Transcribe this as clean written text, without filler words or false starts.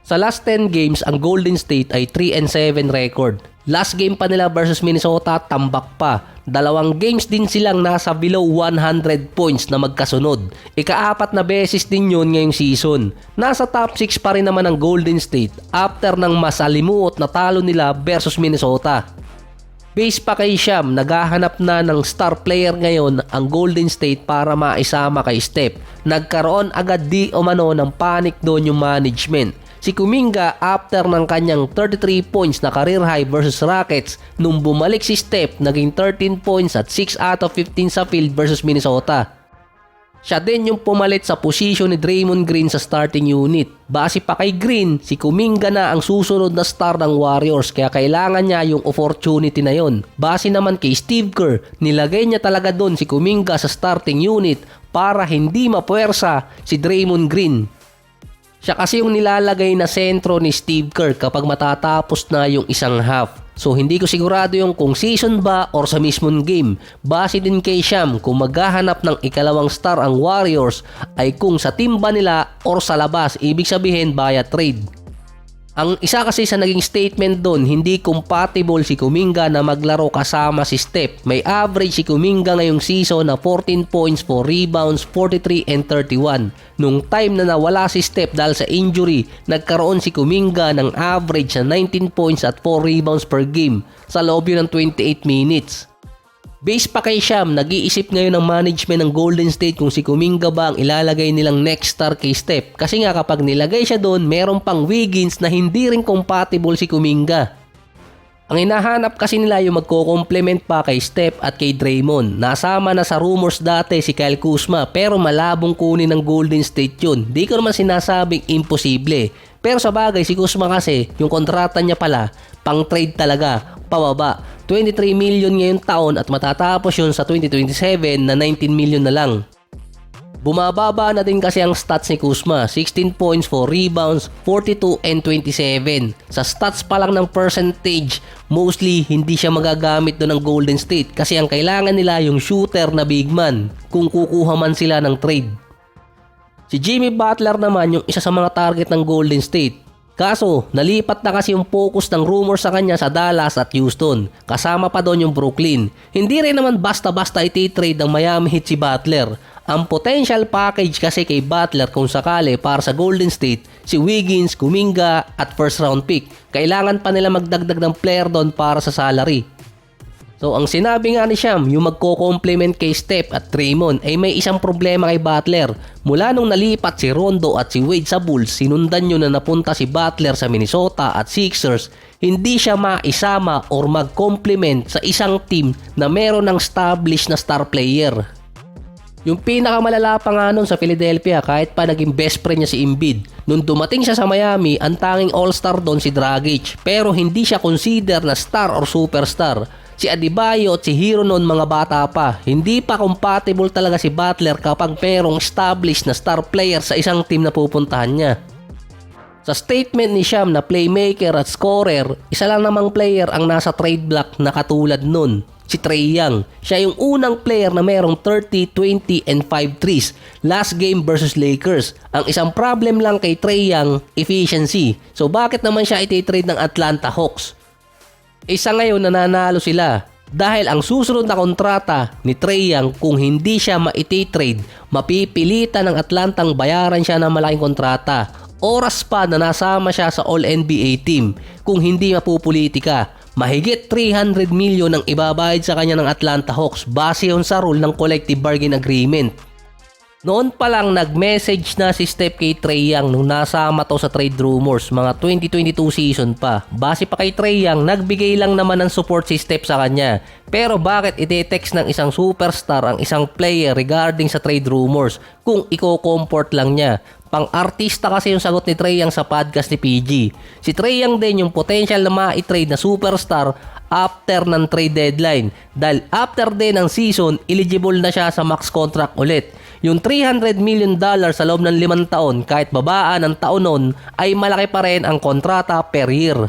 Sa last 10 games, ang Golden State ay 3-7 record. Last game pa nila versus Minnesota, tambak pa. 2 games din silang nasa below 100 points na magkasunod. Ika-4 na beses din yun ngayong season. Nasa top 6 pa rin naman ang Golden State after ng masalimuot na talo nila versus Minnesota. Base pa kay Sham, naghahanap na ng star player ngayon ang Golden State para maisama kay Steph. Nagkaroon agad di umano ng panic doon yung management. Si Kuminga after ng kanyang 33 points na career high versus Rockets, nung bumalik si Steph naging 13 points at 6 out of 15 sa field versus Minnesota. Siya din yung pumalit sa posisyon ni Draymond Green sa starting unit. Base pa kay Green, si Kuminga na ang susunod na star ng Warriors kaya kailangan niya yung opportunity na yon. Base naman kay Steve Kerr, nilagay niya talaga doon si Kuminga sa starting unit para hindi mapuwersa si Draymond Green. Siya kasi yung nilalagay na sentro ni Steve Kerr kapag matatapos na yung isang half. So hindi ko sigurado yung kung season ba or sa mismong game. Base din kay Sham kung maghahanap ng ikalawang star ang Warriors ay kung sa team ba nila or sa labas, ibig sabihin via trade. Ang isa kasi sa naging statement doon, hindi compatible si Kuminga na maglaro kasama si Steph. May average si Kuminga ngayong season na 14 points, 4 rebounds, 43 and 31. Nung time na nawala si Steph dahil sa injury, nagkaroon si Kuminga ng average na 19 points at 4 rebounds per game sa loob yun ng 28 minutes. Base pa kay Sham, nag-iisip ngayon ng management ng Golden State kung si Kuminga ba ang ilalagay nilang next star kay Steph. Kasi nga kapag nilagay siya doon, meron pang Wiggins na hindi rin compatible si Kuminga. Ang hinahanap kasi nila yung magko-complement pa kay Steph at kay Draymond. Nasama na sa rumors dati si Kyle Kuzma pero malabong kunin ng Golden State yun. Di ko naman sinasabing imposible. Pero sa bagay si Kuzma kasi, yung kontrata niya pala, pang trade talaga, pababa. 23 million ngayong taon at matatapos yun sa 2027 na 19 million na lang. Bumababa na din kasi ang stats ni Kuzma, 16 points, 4 rebounds, 42 and 27. Sa stats pa lang ng percentage, mostly hindi siya magagamit doon ng Golden State kasi ang kailangan nila yung shooter na big man kung kukuha man sila ng trade. Si Jimmy Butler naman yung isa sa mga target ng Golden State. Kaso, nalipat na kasi yung focus ng rumor sa kanya sa Dallas at Houston. Kasama pa doon yung Brooklyn. Hindi rin naman basta-basta iti-trade ng Miami Heat si Butler. Ang potential package kasi kay Butler kung sakali para sa Golden State, si Wiggins, Kuminga at first round pick. Kailangan pa nila magdagdag ng player doon para sa salary. So ang sinabi nga ni Sham, yung magko-complement kay Steph at Draymond ay may isang problema kay Butler. Mula nung nalipat si Rondo at si Wade sa Bulls, sinundan nyo na napunta si Butler sa Minnesota at Sixers, hindi siya maisama or mag-complement sa isang team na meron ng established na star player. Yung pinakamalala pa nga nun sa Philadelphia kahit pa naging best friend niya si Embiid. Nung dumating siya sa Miami, ang tanging all-star doon si Dragic pero hindi siya consider na star or superstar. Si Adebayo at si Hero noon mga bata pa. Hindi pa compatible talaga si Butler kapag merong established na star player sa isang team na pupuntahan niya. Sa statement ni Sham na playmaker at scorer, isa lang namang player ang nasa trade block na katulad nun, si Trae Young. Siya yung unang player na merong 30, 20 and 5 threes last game versus Lakers. Ang isang problem lang kay Trae Young, efficiency. So bakit naman siya iti-trade ng Atlanta Hawks? Isa ngayon nananalo sila dahil ang susunod na kontrata ni Trae Young kung hindi siya maiti-trade, mapipilitan ng Atlantang bayaran siya ng malaking kontrata. Oras pa na nasama siya sa All-NBA team kung hindi mapupulitika. Mahigit 300 million ang ibabayad sa kanya ng Atlanta Hawks base yun sa rule ng collective bargain agreement. Noon pa lang nag-message na si Steph kay Trae Young nung nasama to sa trade rumors, mga 2022 season pa. Base pa kay Trae Young, nagbigay lang naman ng support si Steph sa kanya. Pero bakit ite-text ng isang superstar ang isang player regarding sa trade rumors kung i-comfort lang niya? Pang-artista kasi yung sagot ni Trae Young sa podcast ni PG. Si Trae Young din yung potential na ma-trade na superstar after ng trade deadline. Dahil after din ng season, eligible na siya sa max contract ulit. Yung $300 million sa loob ng 5 taon kahit babaan ng taon nun ay malaki pa rin ang kontrata per year.